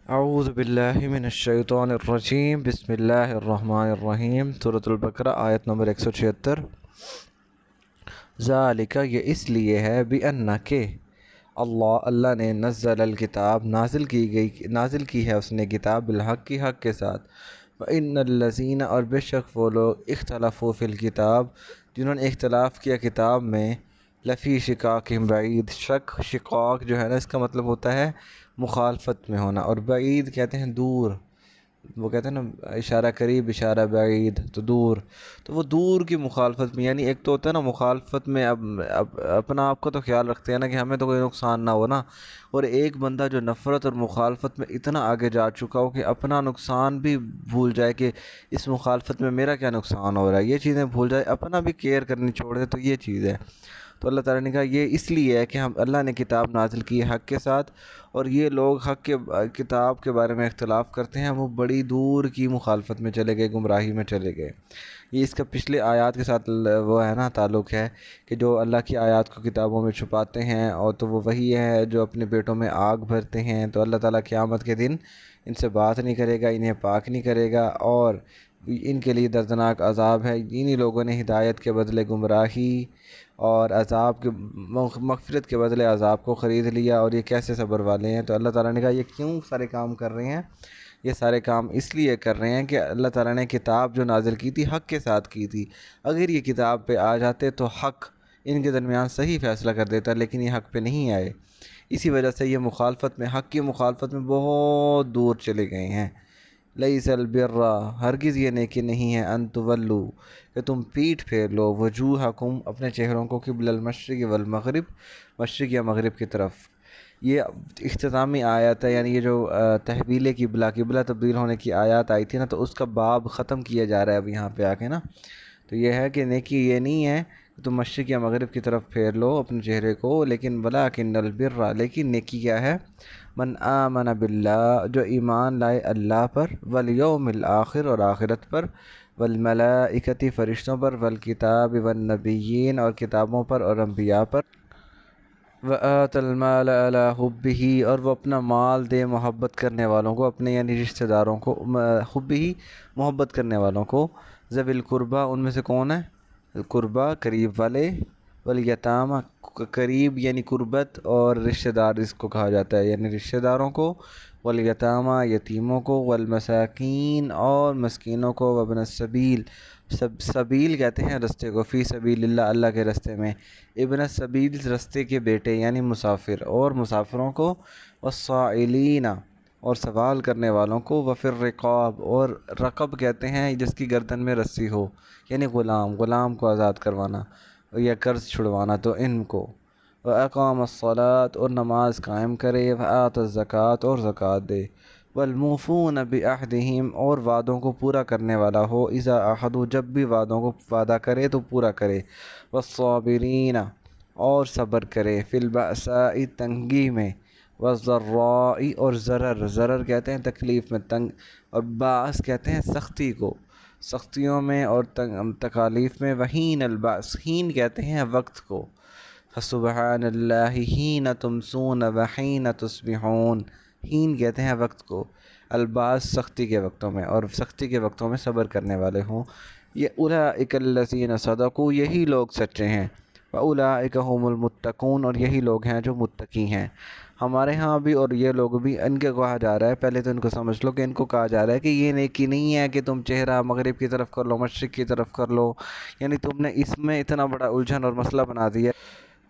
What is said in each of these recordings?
اعوذ باللہ من الشیطان الرجیم بسم اللہ الرحمن الرحیم سورۃ البقرہ آیت نمبر 176۔ ذالک یہ اس لیے ہے بِأَنَّ کہ اللہ نے نزل الکتاب نازل کی ہے اس نے کتاب بالحق کی حق کے ساتھ۔ وَإِنَّ الَّذِينَ اور بے شک وہ لوگ اختلفوا فی الکتاب جنہوں نے اختلاف کیا کتاب میں لفی شقاق بعید شقاق جو ہے نا اس کا مطلب ہوتا ہے مخالفت میں ہونا، اور بعید کہتے ہیں دور، وہ کہتے ہیں نا اشارہ قریب اشارہ بعید تو دور، تو وہ دور کی مخالفت میں، یعنی ایک تو ہوتا ہے نا مخالفت میں اب اپنا آپ کا تو خیال رکھتے ہیں نا کہ ہمیں تو کوئی نقصان نہ ہو نا، اور ایک بندہ جو نفرت اور مخالفت میں اتنا آگے جا چکا ہو کہ اپنا نقصان بھی بھول جائے کہ اس مخالفت میں میرا کیا نقصان ہو رہا ہے، یہ چیزیں بھول جائے، اپنا بھی کیئر کرنی چھوڑ دے، تو یہ چیز ہے۔ تو اللہ تعالیٰ نے کہا یہ اس لیے ہے کہ اللہ نے کتاب نازل کی ہے حق کے ساتھ، اور یہ لوگ حق کے کتاب کے بارے میں اختلاف کرتے ہیں، وہ بڑی دور کی مخالفت میں چلے گئے، گمراہی میں چلے گئے۔ یہ اس کا پچھلے آیات کے ساتھ وہ ہے نا تعلق ہے کہ جو اللہ کی آیات کو کتابوں میں چھپاتے ہیں، اور تو وہ وہی ہے جو اپنے پیٹوں میں آگ بھرتے ہیں، تو اللہ تعالیٰ قیامت کے دن ان سے بات نہیں کرے گا، انہیں پاک نہیں کرے گا، اور ان کے لیے دردناک عذاب ہے۔ انہی لوگوں نے ہدایت کے بدلے گمراہی اور عذاب کے مغفرت کے بدلے عذاب کو خرید لیا، اور یہ کیسے صبر والے ہیں۔ تو اللہ تعالیٰ نے کہا یہ کیوں سارے کام کر رہے ہیں؟ یہ سارے کام اس لیے کر رہے ہیں کہ اللہ تعالیٰ نے کتاب جو نازل کی تھی حق کے ساتھ کی تھی، اگر یہ کتاب پہ آ جاتے تو حق ان کے درمیان صحیح فیصلہ کر دیتا، لیکن یہ حق پہ نہیں آئے، اسی وجہ سے یہ مخالفت میں، حق کی مخالفت میں بہت دور چلے گئے ہیں۔ لیس البر ہرگز یہ نیکی نہیں ہے ان تولو کہ تم پیٹھ پھیر لو وجوہکم اپنے چہروں کو قبل المشرق والمغرب مشرق یا مغرب کی طرف۔ یہ اختتامی آیت ہے، یعنی یہ جو تحویل قبلہ تبدیل ہونے کی آیات آئی تھی نا، تو اس کا باب ختم کیا جا رہا ہے اب یہاں پہ آ کے نا۔ تو یہ ہے کہ نیکی یہ نہیں ہے کہ تم مشرق یا مغرب کی طرف پھیر لو اپنے چہرے کو، لیکن ولکن البر لیکن نیکی کیا ہے؟ من آمن باللہ جو ایمان لائے اللہ پر، والیوم الآخر اور آخرت پر، والملائکۃ فرشتوں پر، والکتاب والنبیین اور کتابوں پر اور انبیاء پر، وآت المال علی حبہ اور وہ اپنا مال دے محبت کرنے والوں کو، اپنے یعنی رشتہ داروں کو، حبہ محبت کرنے والوں کو، ذوی القربہ ان میں سے کون ہے؟ قربہ قریب والے، والیتامى قریب یعنی قربت، اور رشتہ دار اس کو کہا جاتا ہے یعنی رشتہ داروں کو، والیتامى یتیموں کو، والمساکین اور مسکینوں کو، وابن السبیل سبیل کہتے ہیں رستے کو، فی سبیل اللہ اللہ کے رستے میں، ابن السبیل رستے کے بیٹے یعنی مسافر، اور مسافروں کو، والصائلین اور سوال کرنے والوں کو، وفی الرقاب اور رقب کہتے ہیں جس کی گردن میں رسی ہو، یعنی غلام کو آزاد کروانا یا قرض چھڑوانا، تو ان کو، وَأَقَامَ الصَّلَاةَ اور نماز قائم کرے، وَآتَ الزَّكَاةَ اور زکوٰۃ دے، وَالْمُوفُونَ بِعَهْدِهِمْ اور وعدوں کو پورا کرنے والا ہو، اذا عَهَدُوا جب بھی وعدوں کو وعدہ کرے تو پورا کرے، وَالصَّابِرِينَ اور صبر کرے، فی البأساء تنگی میں، والضراء اور ضرر کہتے ہیں تکلیف میں، تنگ، اور باعث کہتے ہیں سختی کو، سختیوں میں اور تکالیف میں، وحین البأس ہین کہتے ہیں وقت کو، فسبحان اللہ حین تمسون وحین تصبحون ہین کہتے ہیں وقت کو، الباس سختی کے وقتوں میں، اور سختی کے وقتوں میں صبر کرنے والے ہوں۔ یہ اولئک الذین صدقوا یہی لوگ سچے ہیں، واولئک هم المتقون اور یہی لوگ ہیں جو متقی ہیں۔ ہمارے ہاں بھی اور یہ لوگ بھی ان کے کہا جا رہا ہے، پہلے تو ان کو سمجھ لو کہ ان کو کہا جا رہا ہے کہ یہ نیکی نہیں ہے کہ تم چہرہ مغرب کی طرف کر لو، مشرق کی طرف کر لو، یعنی تم نے اس میں اتنا بڑا الجھن اور مسئلہ بنا دیا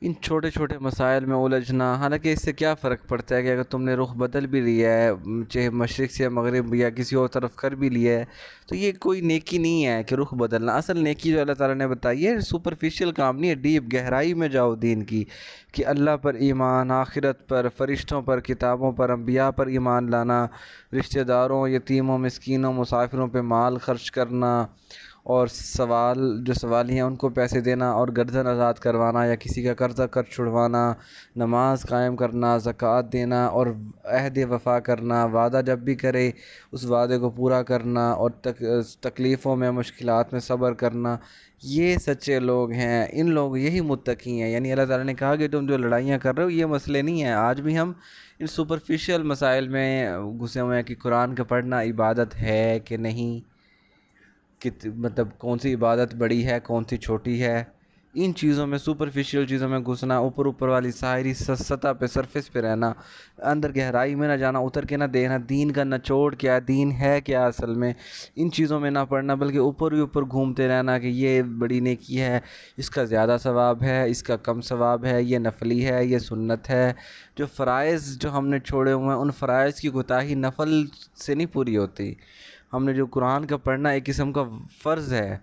ان چھوٹے چھوٹے مسائل میں الجھنا، حالانکہ اس سے کیا فرق پڑتا ہے کہ اگر تم نے رخ بدل بھی لیا ہے، چاہے مشرق سے مغرب یا کسی اور طرف کر بھی لیا ہے، تو یہ کوئی نیکی نہیں ہے کہ رخ بدلنا۔ اصل نیکی جو اللہ تعالیٰ نے بتائی ہے سپرفیشل کام نہیں ہے، ڈیپ گہرائی میں جاؤ دین کی، کہ اللہ پر ایمان، آخرت پر، فرشتوں پر، کتابوں پر، انبیاء پر ایمان لانا، رشتہ داروں، یتیموں، مسکینوں، مسافروں پہ مال خرچ کرنا، اور جو سوالی ہیں ان کو پیسے دینا اور گردن آزاد کروانا یا کسی کا قرضہ چھڑوانا، نماز قائم کرنا، زکوٰۃ دینا اور عہد وفا کرنا، وعدہ جب بھی کرے اس وعدے کو پورا کرنا اور تکلیفوں میں مشکلات میں صبر کرنا، یہ سچے لوگ ہیں، ان لوگ یہی متقی ہیں۔ یعنی اللہ تعالیٰ نے کہا کہ تم جو لڑائیاں کر رہے ہو یہ مسئلے نہیں ہیں۔ آج بھی ہم ان سپرفیشل مسائل میں گھسے ہوئے ہیں کہ قرآن کا پڑھنا عبادت ہے کہ نہیں، مطلب کون سی عبادت بڑی ہے کون سی چھوٹی ہے، ان چیزوں میں سپرفیشل چیزوں میں گھسنا، اوپر والی ساری سطح پہ سرفیس پہ رہنا، اندر گہرائی میں نہ جانا، اتر کے نہ دیکھنا دین کا نچوڑ کیا، دین ہے کیا اصل میں، ان چیزوں میں نہ پڑھنا، بلکہ اوپر ہی اوپر گھومتے رہنا کہ یہ بڑی نیکی ہے، اس کا زیادہ ثواب ہے، اس کا کم ثواب ہے، یہ نفلی ہے، یہ سنت ہے۔ جو فرائض جو ہم نے چھوڑے ہوئے ہیں ان فرائض کی کوتاہی نفل سے نہیں پوری ہوتی۔ ہم نے جو قرآن کا پڑھنا ایک قسم کا فرض ہے،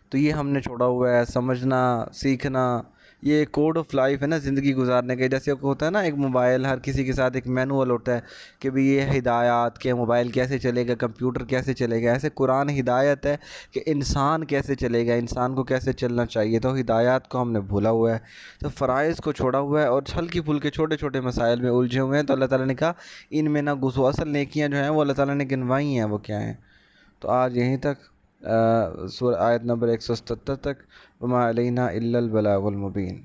تو یہ ہم نے چھوڑا ہوا ہے۔ سمجھنا، سیکھنا، یہ کوڈ آف لائف ہے نا زندگی گزارنے کے۔ جیسے ہوتا ہے نا ایک موبائل، ہر کسی کے ساتھ ایک مینول ہوتا ہے کہ بھی یہ ہدایات کہ موبائل کیسے چلے گا، کمپیوٹر کیسے چلے گا، ایسے قرآن ہدایت ہے کہ انسان کیسے چلے گا، انسان کو کیسے چلنا چاہیے۔ تو ہدایات کو ہم نے بھولا ہوا ہے، تو فرائض کو چھوڑا ہوا ہے اور ہلکی پھلکے چھوٹے چھوٹے مسائل میں الجھے ہوئے ہیں۔ تو اللہ تعالیٰ نے کہا ان میں نہ گھسو۔ اصل نیکیاں جو ہیں وہ اللہ تعالیٰ نے گنوائی ہیں، وہ کیا ہیں؟ تو آج یہیں تک، سورہ آیت نمبر 177 تک۔ وما علینا الا البلاغ المبین۔